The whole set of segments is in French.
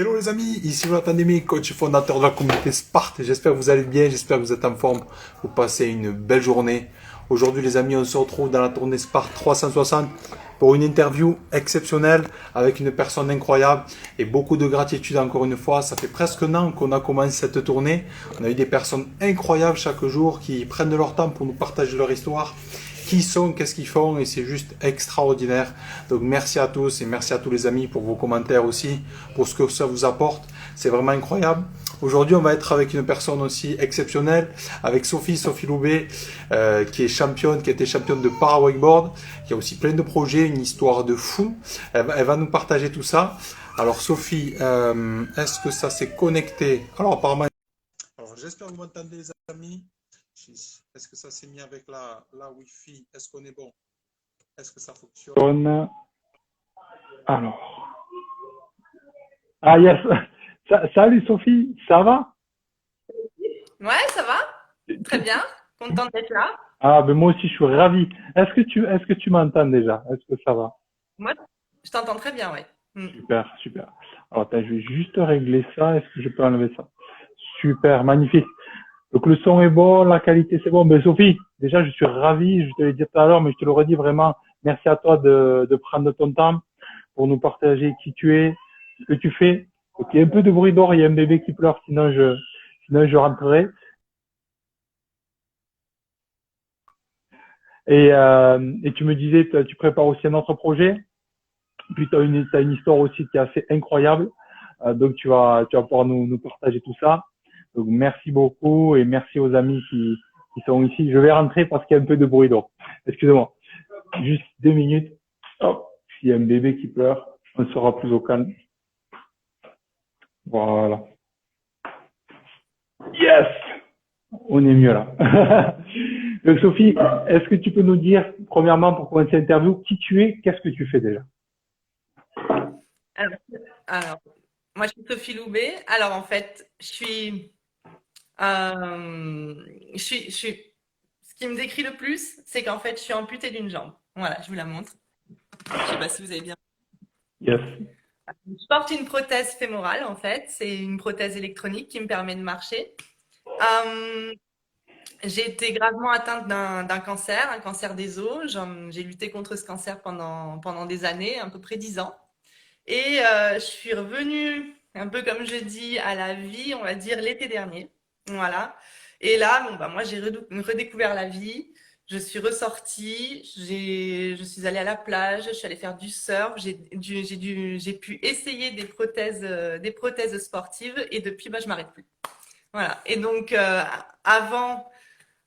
Hello les amis, ici Jonathan Demi, coach fondateur de la communauté Sparte. J'espère que vous allez bien, j'espère que vous êtes en forme. Vous passez une belle journée. Aujourd'hui les amis, on se retrouve dans la tournée Sparte 360 pour une interview exceptionnelle avec une personne incroyable et beaucoup de gratitude encore une fois. Ça fait presque un an qu'on a commencé cette tournée. On a eu des personnes incroyables chaque jour qui prennent de leur temps pour nous partager leur histoire. Qui ils sont, qu'est-ce qu'ils font, et c'est juste extraordinaire. Donc merci à tous et merci à tous les amis pour vos commentaires aussi, pour ce que ça vous apporte. C'est vraiment incroyable. Aujourd'hui, on va être avec une personne aussi exceptionnelle, avec Sophie Loubet, qui est championne, qui a été championne de para-wakeboard, qui a aussi plein de projets, une histoire de fou. Elle va nous partager tout ça. Alors Sophie, est-ce que ça s'est connecté? Alors apparemment. Alors j'espère que vous m'entendez les amis. Est-ce que ça s'est mis avec la Wi-Fi? Est-ce qu'on est bon? Est-ce que ça fonctionne? Alors. Ah, yes. Salut Sophie, ça va? Ouais, ça va? Très bien. Contente d'être là. Ah, ben moi aussi je suis ravi. Est-ce que tu m'entends déjà? Est-ce que ça va? Moi, je t'entends très bien, ouais. Super, super. Alors, attends, je vais juste régler ça. Est-ce que je peux enlever ça? Super, magnifique. Donc le son est bon, la qualité c'est bon. Ben Sophie, déjà je suis ravi, je te l'ai dit tout à l'heure, mais je te le redis vraiment, merci à toi de prendre ton temps pour nous partager qui tu es, ce que tu fais. Ok, il y a un peu de bruit dehors, il y a un bébé qui pleure, sinon je rentrerai. Et tu me disais, tu prépares aussi un autre projet, puis t'as une histoire aussi qui est assez incroyable. Donc tu vas pouvoir nous partager tout ça. Donc merci beaucoup et merci aux amis qui sont ici. Je vais rentrer parce qu'il y a un peu de bruit dehors. Excusez-moi. Juste 2 minutes. Hop. S'il y a un bébé qui pleure, on sera plus au calme. Voilà. Yes! On est mieux là. Donc Sophie, est-ce que tu peux nous dire, premièrement, pour commencer l'interview, qui tu es, qu'est-ce que tu fais déjà? Alors, alors, moi, je suis Sophie Loubet. Alors, en fait, ce qui me décrit le plus, c'est qu'en fait, je suis amputée d'une jambe. Voilà, je vous la montre. Je sais pas si vous avez bien. Yes. Je porte une prothèse fémorale, en fait. C'est une prothèse électronique qui me permet de marcher. Euh, j'ai été gravement atteinte d'un cancer, un cancer des os. J'ai lutté contre ce cancer pendant des années, à peu près 10 ans. Et je suis revenue, un peu comme je dis, à la vie, on va dire, l'été dernier. Voilà. Et là, bon, bah, moi, j'ai redécouvert la vie. Je suis ressortie, je suis allée à la plage, je suis allée faire du surf, j'ai pu essayer des prothèses sportives et depuis, bah, je m'arrête plus. Voilà. Et donc, avant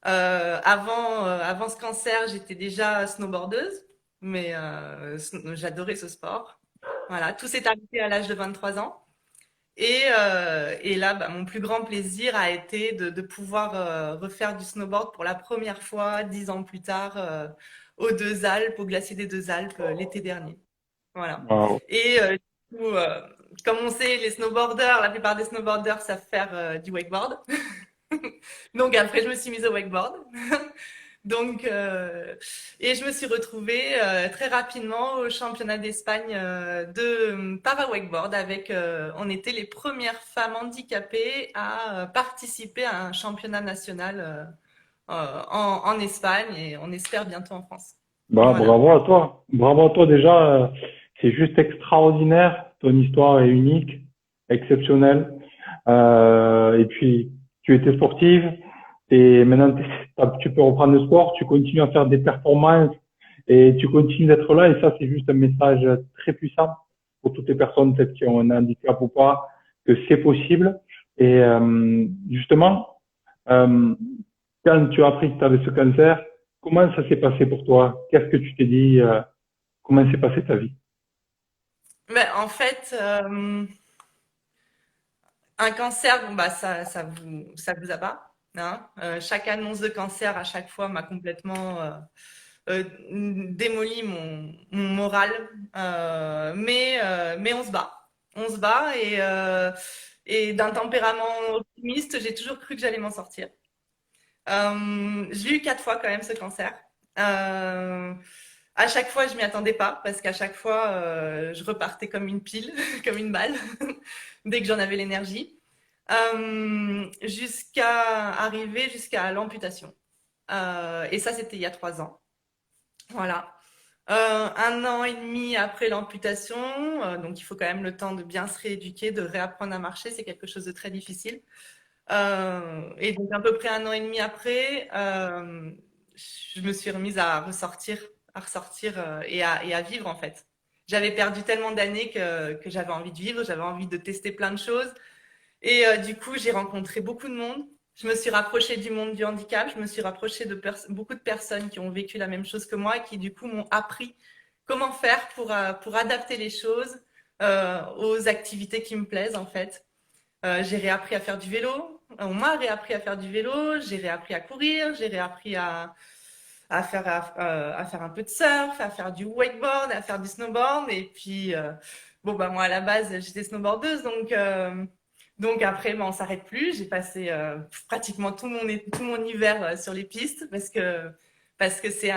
ce cancer, j'étais déjà snowboardeuse, mais j'adorais ce sport. Voilà, tout s'est arrêté à l'âge de 23 ans. Et là, bah, mon plus grand plaisir a été de pouvoir refaire du snowboard pour la première fois, 10 ans plus tard, aux Deux Alpes, au glacier des Deux Alpes, l'été dernier. Voilà. Wow. Et du coup, comme on sait, la plupart des snowboarders savent faire du wakeboard. Donc après, je me suis mise au wakeboard. Donc, et je me suis retrouvée très rapidement au championnat d'Espagne de para-wakeboard on était les premières femmes handicapées à participer à un championnat national en Espagne et on espère bientôt en France. Bah, Voilà. bravo à toi. Bravo à toi déjà. C'est juste extraordinaire. Ton histoire est unique, exceptionnelle. Et puis, tu étais sportive et maintenant tu peux reprendre le sport. Tu continues à faire des performances et tu continues d'être là. Et ça, c'est juste un message très puissant pour toutes les personnes peut-être qui ont un handicap ou pas, que c'est possible. Et justement, euh, quand tu as appris que tu avais ce cancer, comment ça s'est passé pour toi? Qu'est-ce que tu t'es dit? Comment s'est passée ta vie? Mais en fait, un cancer, bon bah ça vous abat, hein. Chaque annonce de cancer à chaque fois m'a complètement démoli mon moral. Mais on se bat et d'un tempérament optimiste, j'ai toujours cru que j'allais m'en sortir. J'ai eu 4 fois quand même ce cancer. Euh, À chaque fois, je m'y attendais pas parce qu'à chaque fois, je repartais comme une pile, comme une balle, dès que j'en avais l'énergie, jusqu'à arriver jusqu'à l'amputation. Et ça, c'était il y a 3 ans. Voilà. 1 an et demi après l'amputation, donc il faut quand même le temps de bien se rééduquer, de réapprendre à marcher, c'est quelque chose de très difficile. Et donc à peu près 1 an et demi après, je me suis remise à ressortir et à vivre en fait. J'avais perdu tellement d'années que j'avais envie de vivre, j'avais envie de tester plein de choses. Et du coup, j'ai rencontré beaucoup de monde. Je me suis rapprochée du monde du handicap. Je me suis rapprochée de beaucoup de personnes qui ont vécu la même chose que moi et qui, du coup, m'ont appris comment faire pour adapter les choses aux activités qui me plaisent, en fait. J'ai réappris à faire du vélo. On m'a réappris à faire du vélo. J'ai réappris à courir. J'ai réappris à faire un peu de surf, à faire du wakeboard, à faire du snowboard. Et puis, bon, bah, moi, à la base, j'étais snowboardeuse. Donc après, ben, on s'arrête plus. J'ai passé pratiquement tout mon hiver sur les pistes parce que c'est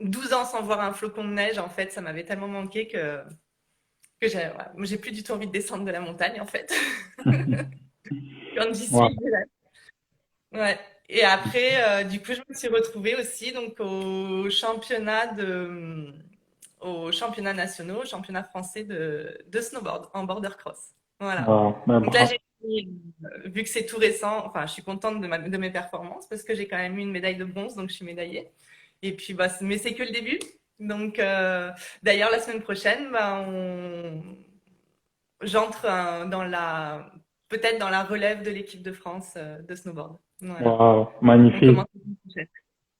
12 ans sans voir un flocon de neige. En fait, ça m'avait tellement manqué que j'ai plus du tout envie de descendre de la montagne, en fait. Quand j'y Ouais. suis, je reste. Ouais. Et après, du coup, je me suis retrouvée aussi donc aux championnats nationaux, au championnat français de snowboard en border cross. Voilà. Ben, Donc là, bravo. vu que c'est tout récent, enfin, je suis contente de mes performances parce que j'ai quand même eu une médaille de bronze, donc je suis médaillée. Et puis, bah, mais c'est que le début. Donc, d'ailleurs, la semaine prochaine, bah, j'entre peut-être dans la relève de l'équipe de France de snowboard. Voilà. Wow, On magnifique. commence la semaine prochaine.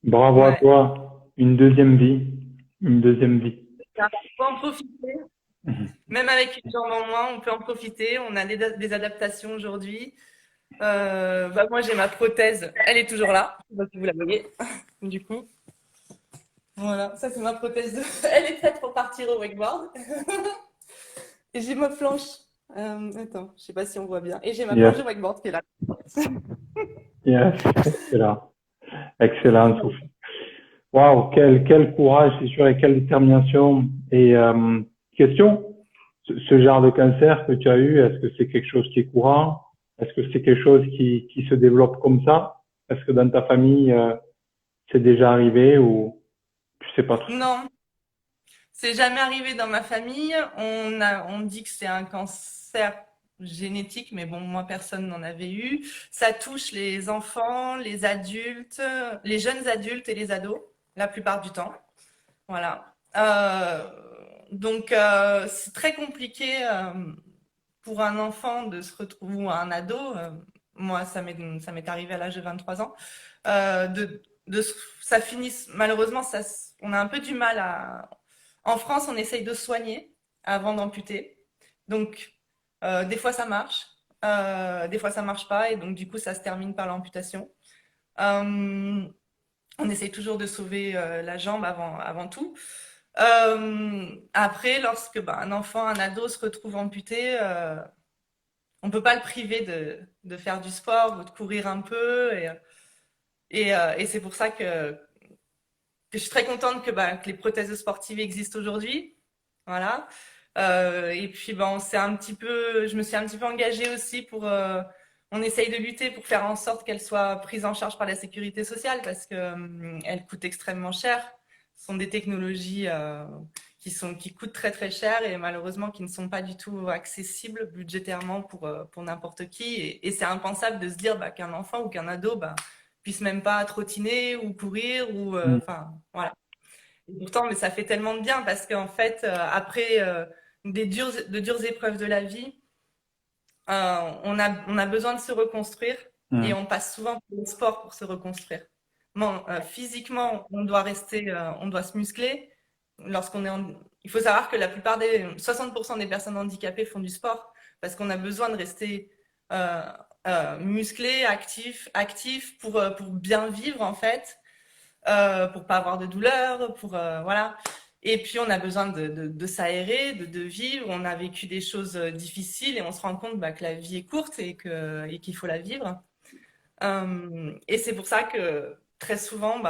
Bravo à Ouais. toi. Une deuxième vie. Une deuxième vie. On peut en profiter. Même avec une jambe en moins, on peut en profiter. On a des adaptations aujourd'hui. Bah moi, j'ai ma prothèse. Elle est toujours là. Je sais pas si vous la voyez. Du coup, voilà. Ça, c'est ma prothèse. Elle est prête pour partir au wakeboard. Et j'ai ma planche. Attends, je sais pas si on voit bien. Et j'ai ma planche Yes, de wakeboard qui est là. yes. Excellent. Excellent, Sophie. Waouh, quel courage, c'est sûr, et quelle détermination. Et question, ce genre de cancer que tu as eu, est-ce que c'est quelque chose qui est courant? Est-ce que c'est quelque chose qui se développe comme ça? Est-ce que dans ta famille, c'est déjà arrivé ou tu sais pas trop? Non, c'est jamais arrivé dans ma famille. On dit que c'est un cancer génétique, mais bon, moi, personne n'en avait eu. Ça touche les enfants, les adultes, les jeunes adultes et les ados, la plupart du temps. Voilà. Donc, c'est très compliqué pour un enfant de se retrouver, ou un ado. Moi, ça m'est arrivé à l'âge de 23 ans. Ça finit, malheureusement, on a un peu du mal à. En France, on essaye de soigner avant d'amputer. Donc, des fois, ça marche. Des fois, ça marche pas. Et donc, du coup, ça se termine par l'amputation. Euh, on essaye toujours de sauver la jambe avant tout. Après, lorsque un enfant, un ado se retrouve amputé, on peut pas le priver de faire du sport ou de courir un peu. Et c'est pour ça que je suis très contente que les prothèses sportives existent aujourd'hui. Voilà. Et puis, je me suis un petit peu engagée aussi on essaye de lutter pour faire en sorte qu'elles soient prises en charge par la sécurité sociale parce que elles coûtent extrêmement cher. Ce sont des technologies qui coûtent très très cher et malheureusement qui ne sont pas du tout accessibles budgétairement pour n'importe qui. Et c'est impensable de se dire qu'un enfant ou qu'un ado puisse même pas trottiner ou courir ou Hmm. enfin voilà. Et pourtant, mais ça fait tellement de bien parce qu'en fait, après de dures épreuves de la vie, on a besoin de se reconstruire et Hmm. on passe souvent par le sport pour se reconstruire. Bon, physiquement, on doit on doit se muscler. Il faut savoir que 60% des personnes handicapées font du sport parce qu'on a besoin de rester euh, musclé, actif pour bien vivre en fait, pour pas avoir de douleur, voilà. Et puis on a besoin de s'aérer, de vivre. On a vécu des choses difficiles et on se rend compte que la vie est courte et qu'il faut la vivre. Et c'est pour ça que très souvent,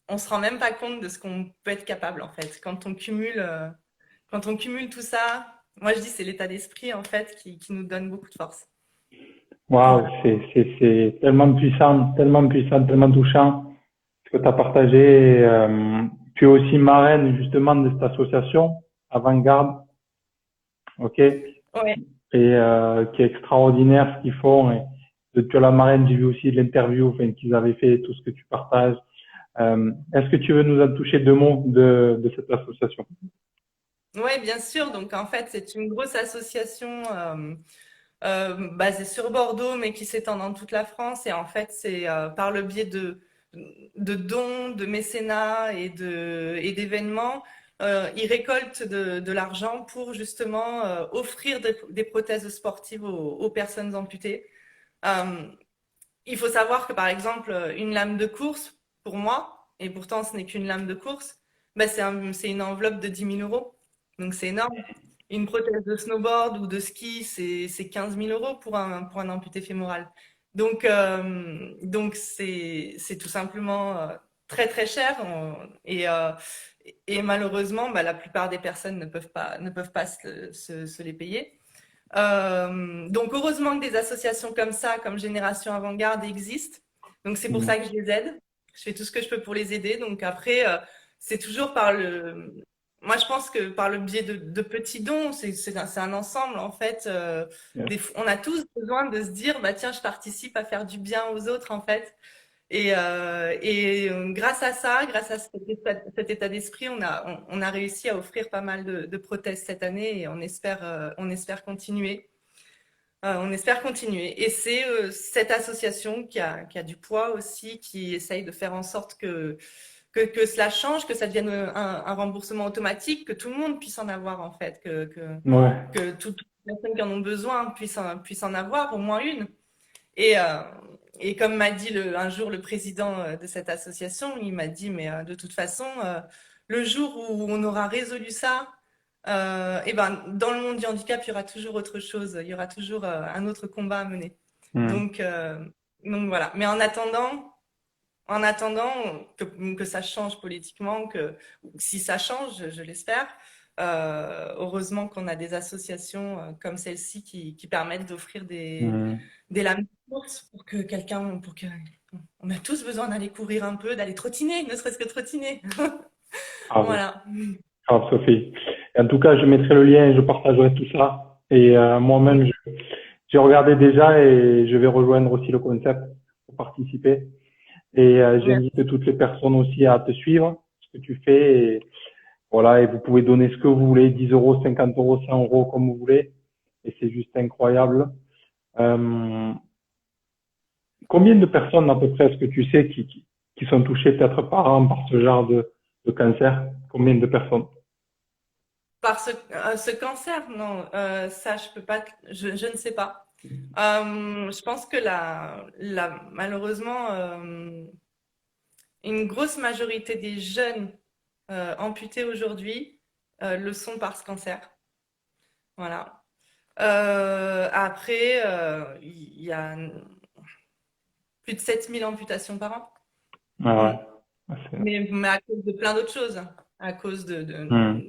on se rend même pas compte de ce qu'on peut être capable en fait. Quand on cumule tout ça, moi je dis c'est l'état d'esprit en fait qui nous donne beaucoup de force. Waouh, Voilà. c'est tellement puissant, tellement touchant ce que tu as partagé. Tu es aussi marraine justement de cette association Avant-Garde, ok, et Ouais. qui est extraordinaire ce qu'ils font. Et depuis la marraine, j'ai vu aussi l'interview enfin, qu'ils avaient fait, tout ce que tu partages. Est-ce que tu veux nous en toucher deux mots de cette association? Ouais, bien sûr. Donc en fait, c'est une grosse association basée sur Bordeaux, mais qui s'étend dans toute la France. Et en fait, c'est par le biais de dons, de mécénats et d'événements, ils récoltent de l'argent pour justement offrir des prothèses sportives aux personnes amputées. Euh, il faut savoir que par exemple, une lame de course, pour moi, et pourtant ce n'est qu'une lame de course, bah, c'est une enveloppe de 10 000 euros. Donc c'est énorme. Une prothèse de snowboard ou de ski, c'est 15 000 euros pour un amputé fémoral. Donc c'est tout simplement très très cher. Et malheureusement, bah, la plupart des personnes ne peuvent pas se les payer. Donc heureusement que des associations comme ça, comme Génération Avant-Garde, existent. Donc c'est pour ça que je les aide. Je fais tout ce que je peux pour les aider. Donc après, c'est toujours par le... Moi, je pense que par le biais de petits dons, c'est un ensemble en fait. On a tous besoin de se dire, bah tiens, je participe à faire du bien aux autres en fait. Grâce à ça, grâce à cet état d'esprit, on a réussi à offrir pas mal de prothèses cette année et on espère continuer. On espère continuer. Et c'est cette association qui a du poids aussi, qui essaye de faire en sorte que cela change, que ça devienne un remboursement automatique, que tout le monde puisse en avoir en fait, Ouais. que toutes les personnes qui en ont besoin puissent en avoir au moins une. Et, euh, et comme m'a dit un jour le président de cette association, il m'a dit, mais de toute façon, le jour où on aura résolu ça, et ben, dans le monde du handicap, il y aura toujours autre chose, il y aura toujours un autre combat à mener. Hmm. Donc, euh, donc voilà. Mais en attendant que ça change politiquement, que si ça change, je l'espère, heureusement qu'on a des associations comme celle-ci qui permettent d'offrir Hmm. des lames de course pour que on a tous besoin d'aller courir un peu, d'aller trottiner, ne serait-ce que trottiner. Ah oui, Voilà. grave Sophie. Et en tout cas, je mettrai le lien et je partagerai tout ça. Et moi-même, j'ai regardé déjà et je vais rejoindre aussi le concept pour participer. Et j'invite toutes les personnes aussi à te suivre, ce que tu fais. Et voilà, et vous pouvez donner ce que vous voulez, 10 euros, 50 euros, 100 euros, comme vous voulez. Et c'est juste incroyable. Euh, Combien de personnes à peu près est-ce que tu sais qui sont touchées peut-être par an par ce genre de cancer? Combien de personnes? Par ce cancer, non, ça je peux pas, je ne sais pas. Je pense que malheureusement, une grosse majorité des jeunes amputés aujourd'hui le sont par ce cancer. Voilà. Après, il y a plus de 7 000 amputations par an. Ah Mm. ouais. Ah, Mais à cause de plein d'autres choses, à cause Hmm.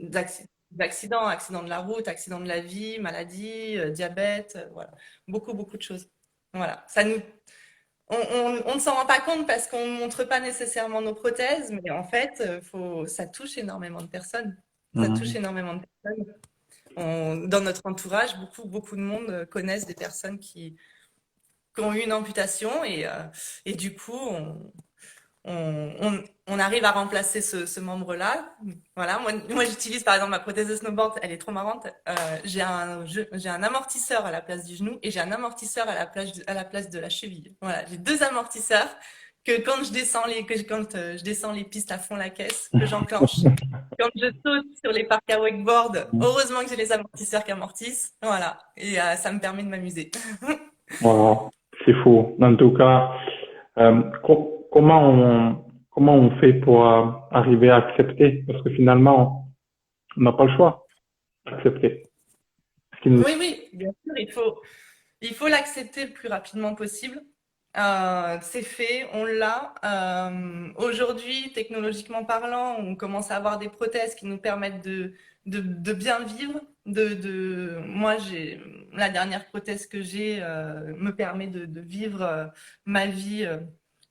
d'accidents, accidents de la route, accidents de la vie, maladies, diabète, voilà. Beaucoup, beaucoup de choses. Voilà. On ne s'en rend pas compte parce qu'on ne montre pas nécessairement nos prothèses, mais en fait, ça touche énormément de personnes. Ça touche Mhm. énormément de personnes. Dans notre entourage, beaucoup, beaucoup de monde connaissent des personnes qui ont eu une amputation et du coup, on arrive à remplacer ce membre-là. Voilà, moi j'utilise par exemple ma prothèse de snowboard, elle est trop marrante. J'ai un amortisseur à la place du genou et j'ai un amortisseur à la place de la cheville. Voilà, j'ai deux amortisseurs que quand je descends les pistes à fond la caisse, que j'enclenche. Quand je saute sur les parcs à wakeboard, heureusement que j'ai les amortisseurs qui amortissent. Voilà, et ça me permet de m'amuser. Voilà. C'est fou. En tout cas, comment on fait pour arriver à accepter? Parce que finalement, on n'a pas le choix d'accepter. Ce qui nous... Oui, oui, bien sûr, il faut l'accepter le plus rapidement possible. C'est fait, on l'a. Aujourd'hui, technologiquement parlant, on commence à avoir des prothèses qui nous permettent de bien vivre. Moi, la dernière prothèse que j'ai me permet de vivre ma vie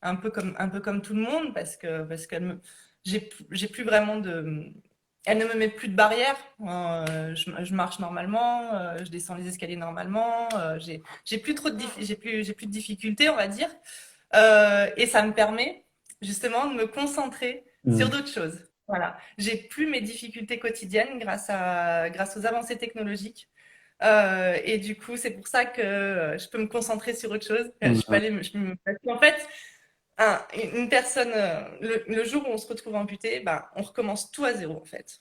un peu comme tout le monde parce qu'elle j'ai plus vraiment elle ne me met plus de barrières. Je marche normalement, je descends les escaliers normalement. J'ai plus trop j'ai plus de difficultés, on va dire. Et ça me permet justement de me concentrer sur Mhm. d'autres choses. Voilà. J'ai plus mes difficultés quotidiennes grâce aux avancées technologiques. Et du coup, c'est pour ça que je peux me concentrer sur autre chose. Je peux Mhm. aller, parce qu'en fait, une personne, le jour où on se retrouve amputé, bah, on recommence tout à zéro en fait.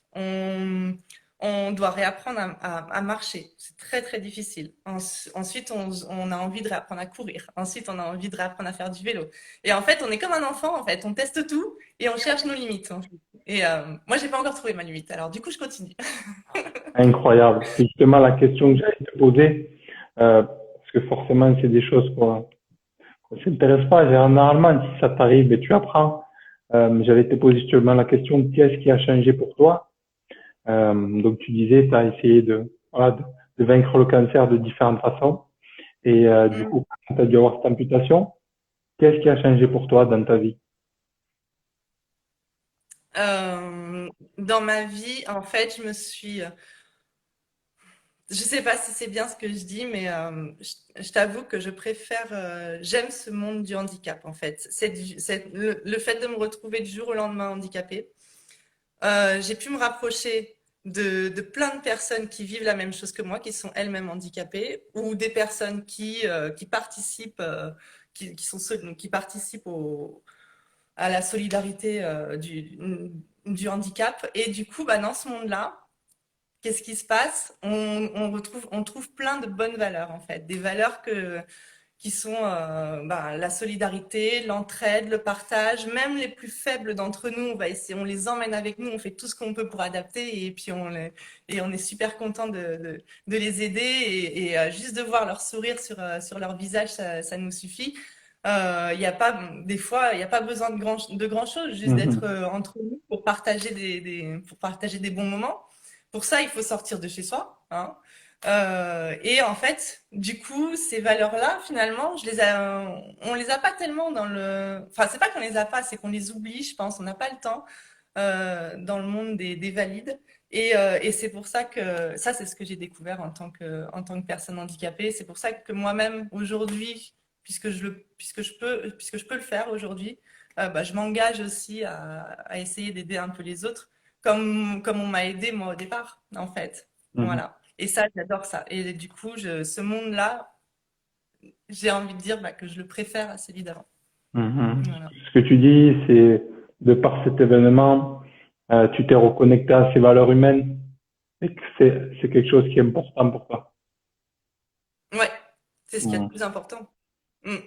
On doit réapprendre à marcher. C'est très très difficile. Ensuite, on a envie de réapprendre à courir. Ensuite, on a envie de réapprendre à faire du vélo. Et en fait, on est comme un enfant en fait. On teste tout et on cherche nos limites, en fait. Et moi, j'ai pas encore trouvé ma limite. Alors du coup, je continue. Incroyable. C'est justement la question que j'allais te poser, parce que forcément, c'est des choses qu'on s'intéresse pas. Généralement, si ça t'arrive, ben, tu apprends. J'allais te poser justement la question, qu'est-ce qui a changé pour toi? Donc, tu disais, tu as essayé voilà, de vaincre le cancer de différentes façons. Et du Mm. coup, quand tu as dû avoir cette amputation, qu'est-ce qui a changé pour toi dans ta vie? Euh, Dans ma vie, en fait, je sais pas si c'est bien ce que je dis, mais je t'avoue que je préfère, j'aime ce monde du handicap en fait. Le fait de me retrouver du jour au lendemain handicapée. J'ai pu me rapprocher de plein de personnes qui vivent la même chose que moi, qui sont elles-mêmes handicapées, ou des personnes qui participent, qui participent à la solidarité du handicap. Et du coup, bah, dans ce monde-là, qu'est-ce qui se passe? On trouve plein de bonnes valeurs, en fait. Des valeurs qui sont bah, la solidarité, l'entraide, le partage. Même les plus faibles d'entre nous, on va essayer, on les emmène avec nous, on fait tout ce qu'on peut pour adapter et puis et on est super content de les aider juste de voir leur sourire sur leur visage, ça nous suffit. Il y a pas, des fois, il n'y a pas besoin de grand chose, juste d'être Mhm. entre nous pour partager pour partager des bons moments. Pour ça, il faut sortir de chez soi, hein. Et en fait, du coup, ces valeurs-là, finalement, on les a pas tellement dans enfin, c'est pas qu'on les a pas, c'est qu'on les oublie, je pense. On n'a pas le temps dans le monde des valides. Et c'est pour ça que ça, c'est ce que j'ai découvert en tant que personne handicapée. C'est pour ça que moi-même, aujourd'hui, puisque je peux le faire aujourd'hui, bah, je m'engage aussi à essayer d'aider un peu les autres, comme on m'a aidé moi au départ, en fait. Mhm. Voilà. Et ça, j'adore ça. Et du coup, ce monde-là, j'ai envie de dire bah, que je le préfère à celui d'avant. Mhm. Voilà. Ce que tu dis, c'est de par cet événement, tu t'es reconnecté à ces valeurs humaines et que c'est quelque chose qui est important pour toi. Ouais, c'est ce qu'il y a de Mhm. plus important. Mm.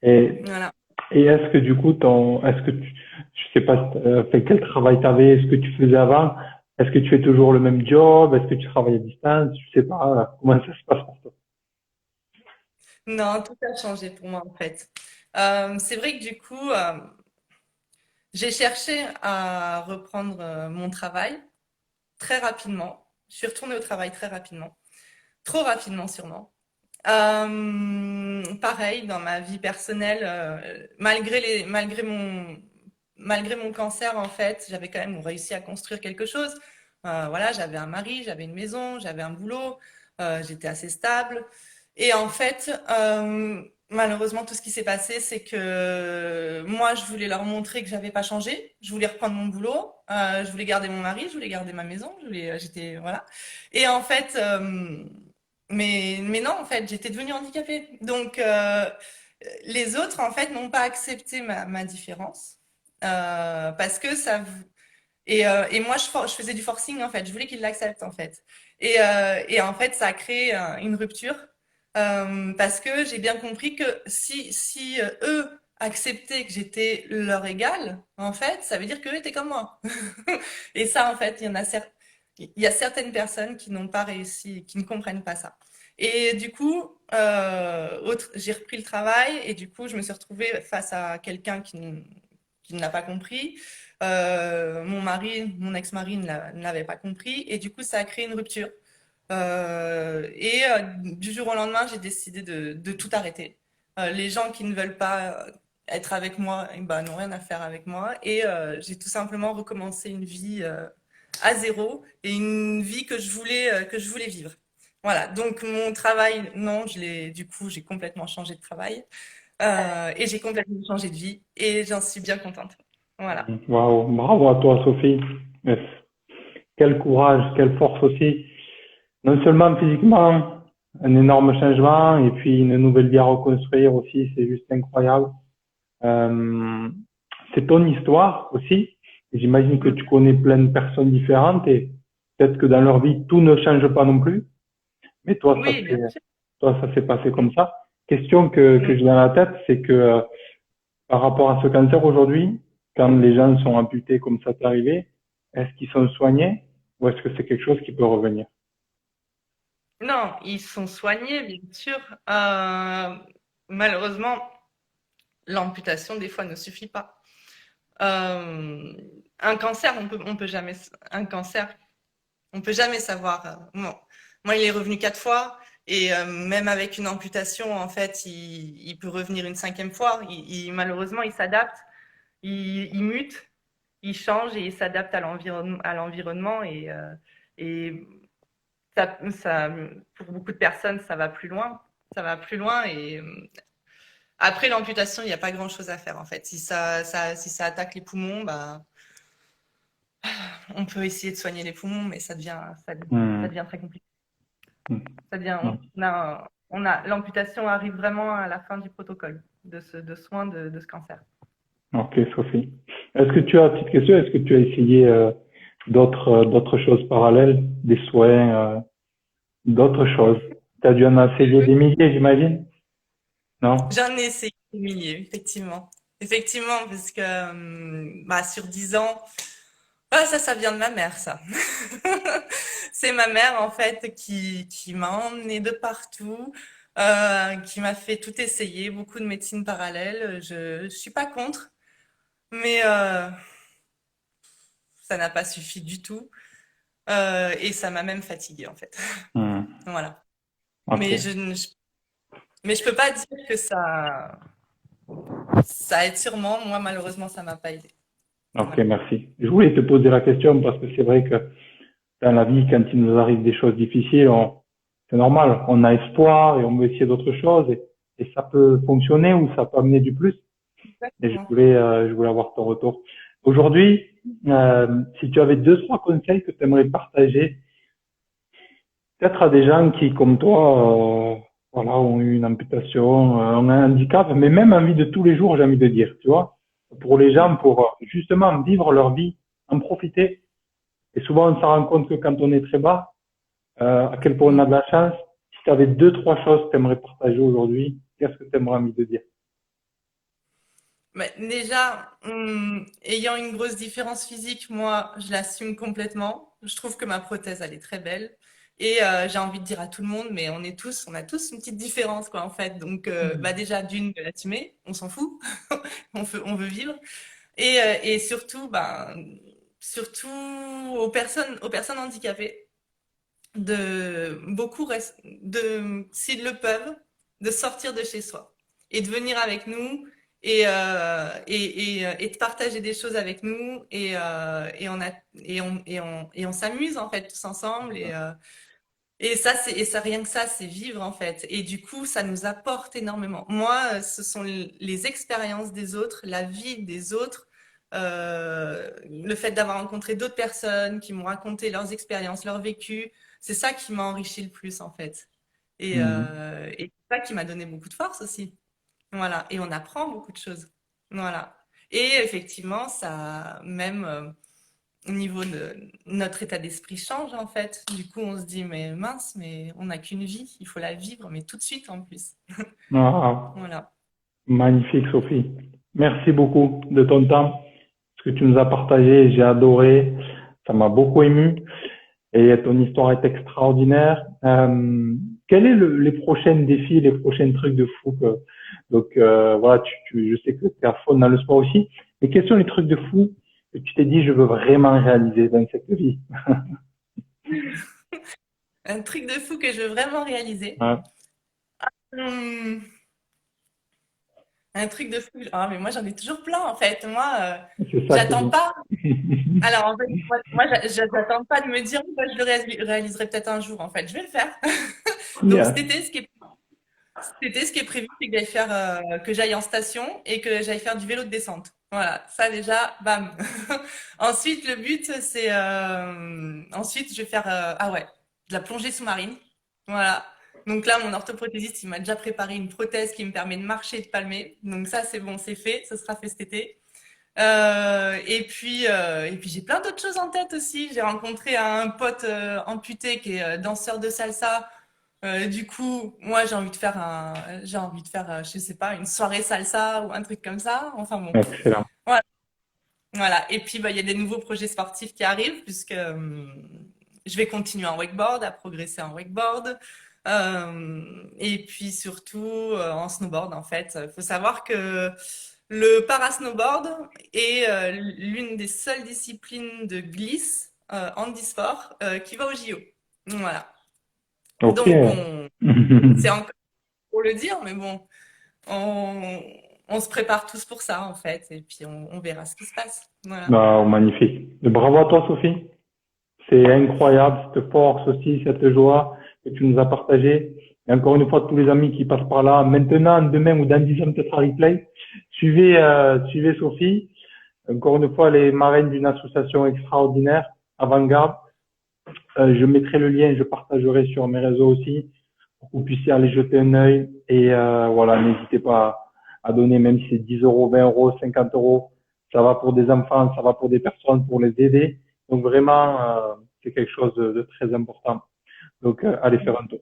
Et, Voilà. et est-ce que du coup, est-ce que je sais pas, fait quel travail tu avais, est-ce que tu faisais avant, est-ce que tu fais toujours le même job, est-ce que tu travailles à distance, je sais pas, comment ça se passe pour toi. Non, tout a changé pour moi, en fait. C'est vrai que du coup, j'ai cherché à reprendre mon travail très rapidement. Je suis retournée au travail très rapidement. Trop rapidement, sûrement. Pareil, dans ma vie personnelle, malgré mon cancer, en fait, j'avais quand même réussi à construire quelque chose. Voilà, j'avais un mari, j'avais une maison, j'avais un boulot, j'étais assez stable. Et en fait, malheureusement, tout ce qui s'est passé, c'est que moi, je voulais leur montrer que j'avais pas changé. Je voulais reprendre mon boulot, je voulais garder mon mari, je voulais garder ma maison, j'étais, voilà. Et en fait, mais non, en fait, j'étais devenue handicapée. Donc, les autres, en fait, n'ont pas accepté ma différence. Parce que et moi, je faisais du forcing, en fait. Je voulais qu'ils l'acceptent, en fait. Et en fait, ça a créé une rupture. Parce que j'ai bien compris que si eux acceptaient que j'étais leur égal, en fait, ça veut dire qu'eux étaient comme moi. Et ça, en fait, il y a certaines personnes qui n'ont pas réussi, qui ne comprennent pas ça. Et du coup, j'ai repris le travail et du coup, je me suis retrouvée face à quelqu'un qui ne l'a pas compris. Mon ex-mari ne l'avait pas compris et du coup, ça a créé une rupture. Du jour au lendemain, j'ai décidé de tout arrêter. Les gens qui ne veulent pas être avec moi, eh ben, n'ont rien à faire avec moi. Et j'ai tout simplement recommencé une vie à zéro et une vie que je voulais vivre. Voilà. Donc mon travail, non, du coup, j'ai complètement changé de travail et j'ai complètement changé de vie et j'en suis bien contente. Voilà. Waouh, bravo à toi, Sophie. Yes. Quel courage, quelle force aussi. Non seulement physiquement, un énorme changement, et puis une nouvelle vie à reconstruire aussi, c'est juste incroyable. Euh, c'est ton histoire aussi. J'imagine que tu connais plein de personnes différentes et peut-être que dans leur vie, tout ne change pas non plus. Mais Oui, bien sûr. toi, ça s'est passé comme ça. Question que j'ai dans la tête, c'est que par rapport à ce cancer aujourd'hui, quand les gens sont amputés comme ça t'est arrivé, est-ce qu'ils sont soignés ou est-ce que c'est quelque chose qui peut revenir? Non, ils sont soignés, bien sûr. Malheureusement, l'amputation, des fois, ne suffit pas. Un cancer, on peut jamais, un cancer, on peut jamais savoir. Bon, moi, il est revenu 4 fois et même avec une amputation, en fait, il peut revenir une 5e fois. Malheureusement, il s'adapte, il mute, il change et il s'adapte à l'environnement et ça, pour beaucoup de personnes, ça va plus loin. Ça va plus loin et après l'amputation, il n'y a pas grand-chose à faire en fait. Si ça attaque les poumons, bah, on peut essayer de soigner les poumons, mais ça Hmm. devient très compliqué. Hmm. Ça devient, Hmm. l'amputation arrive vraiment à la fin du protocole de soins de ce cancer. Ok, Sophie. Est-ce que tu as, petite question, est-ce que tu as essayé d'autres choses parallèles, des soins, d'autres choses? Tu as dû en essayer des milliers, j'imagine? Non? J'en ai essayé des milliers, effectivement. Effectivement, parce que bah, sur 10 ans, ah, ça vient de ma mère, ça. C'est ma mère, en fait, qui m'a emmenée de partout, qui m'a fait tout essayer, beaucoup de médecines parallèles. Je suis pas contre, mais ça n'a pas suffi du tout. Et ça m'a même fatiguée, en fait. Hmm. Voilà. Ok. Mais mais je peux pas dire que ça aide sûrement. Moi, malheureusement, ça m'a pas aidé. Ok, Voilà. merci. Je voulais te poser la question parce que c'est vrai que dans la vie, quand il nous arrive des choses difficiles, c'est normal, on a espoir et on veut essayer d'autres choses et ça peut fonctionner ou ça peut amener du plus. Et Exactement. je voulais avoir ton retour. Aujourd'hui, si tu avais deux, trois conseils que tu aimerais partager, peut-être à des gens qui, comme toi, voilà, ont eu une amputation, ont un handicap, mais même en vie de tous les jours, j'ai envie de dire, tu vois, pour les gens, pour justement vivre leur vie, en profiter. Et souvent, on s'en rend compte que quand on est très bas, à quel point on a de la chance. Si tu avais deux, trois choses que tu aimerais partager aujourd'hui, qu'est-ce que tu aimerais envie de dire? Mais déjà, ayant une grosse différence physique, moi, je l'assume complètement. Je trouve que ma prothèse, elle est très belle. Et j'ai envie de dire à tout le monde, mais on a tous une petite différence, quoi, en fait. Donc, bah déjà, d'une, de l'assumer, on s'en fout, on veut vivre. Et surtout, ben, surtout aux personnes handicapées, s'ils le peuvent, de sortir de chez soi et de venir avec nous et de partager des choses avec nous et on s'amuse en fait tous ensemble et ça rien que ça c'est vivre en fait et du coup ça nous apporte énormément. Moi ce sont les expériences des autres, la vie des autres, le fait d'avoir rencontré d'autres personnes qui m'ont raconté leurs expériences, leur vécu, c'est ça qui m'a enrichi le plus en fait. Mhm. Et c'est ça qui m'a donné beaucoup de force aussi. Voilà. Et on apprend beaucoup de choses. Voilà. Et effectivement, ça, même au niveau de notre état d'esprit change en fait. Du coup, on se dit, mais mince, mais on n'a qu'une vie, il faut la vivre, mais tout de suite en plus. Ah, Voilà. magnifique, Sophie. Merci beaucoup de ton temps, ce que tu nous as partagé. J'ai adoré. Ça m'a beaucoup ému. et ton histoire est extraordinaire. Quels sont les prochains défis, les prochains trucs de fou donc voilà, je sais que tu es à fond dans le sport aussi, mais quels sont les trucs de fou que tu t'es dit je veux vraiment réaliser dans cette vie? Un truc de fou que je veux vraiment réaliser. Ouais, Hmm, un truc de fou. Ah, mais moi, j'en ai toujours plein, en fait. Moi, c'est ça qui est j'attends bien. pas. Alors, en fait, j'attends pas de me dire, bah, je le réaliserai peut-être un jour. En fait, je vais le faire. Donc, Bien. cet été, ce qui est prévu, c'est que que j'aille en station et que j'aille faire du vélo de descente. Voilà, ça déjà, bam. Ensuite, le but, ensuite, je vais faire, ah ouais, de la plongée sous-marine. Voilà. Donc là, mon orthoprothésiste, il m'a déjà préparé une prothèse qui me permet de marcher et de palmer. Donc ça, c'est bon, c'est fait. Ça sera fait cet été. Et puis j'ai plein d'autres choses en tête aussi. J'ai rencontré un pote amputé qui est danseur de salsa. Du coup, moi, j'ai envie de faire, je sais pas, une soirée salsa ou un truc comme ça. Enfin bon, Excellent. voilà. Voilà. Et puis, bah, il y a des nouveaux projets sportifs qui arrivent puisque je vais continuer en wakeboard, à progresser en wakeboard. Et puis surtout en snowboard, en fait. Il faut savoir que le parasnowboard est l'une des seules disciplines de glisse handisport qui va au JO. Voilà. Ok. Donc, c'est encore pour le dire, mais bon, on, on se prépare tous pour ça, en fait, et puis on verra ce qui se passe. Voilà. Bah, magnifique. Bravo à toi, Sophie. C'est incroyable, cette force aussi, cette joie que tu nous as partagée. Et encore une fois, tous les amis qui passent par là, maintenant, demain ou dans 10 ans, peut-être à replay, suivez Sophie. Encore une fois, elle est marraine d'une association extraordinaire, Avant-Garde. Je mettrai le lien, je partagerai sur mes réseaux aussi, pour que vous puissiez aller jeter un œil. Et voilà, n'hésitez pas à donner, même si c'est 10 euros, 20 euros, 50 euros. Ça va pour des enfants, ça va pour des personnes, pour les aider. Donc vraiment, c'est quelque chose de très important. Donc allez faire un tour.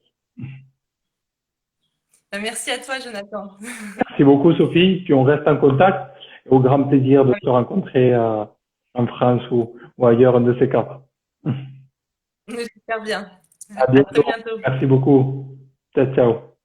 Merci à toi, Jonathan. Merci beaucoup, Sophie. Puis on reste en contact. Et au grand plaisir de se rencontrer en France ou ailleurs, un de ces quatre. J'espère bien. À À très bientôt. bientôt. Merci beaucoup. Ciao, ciao.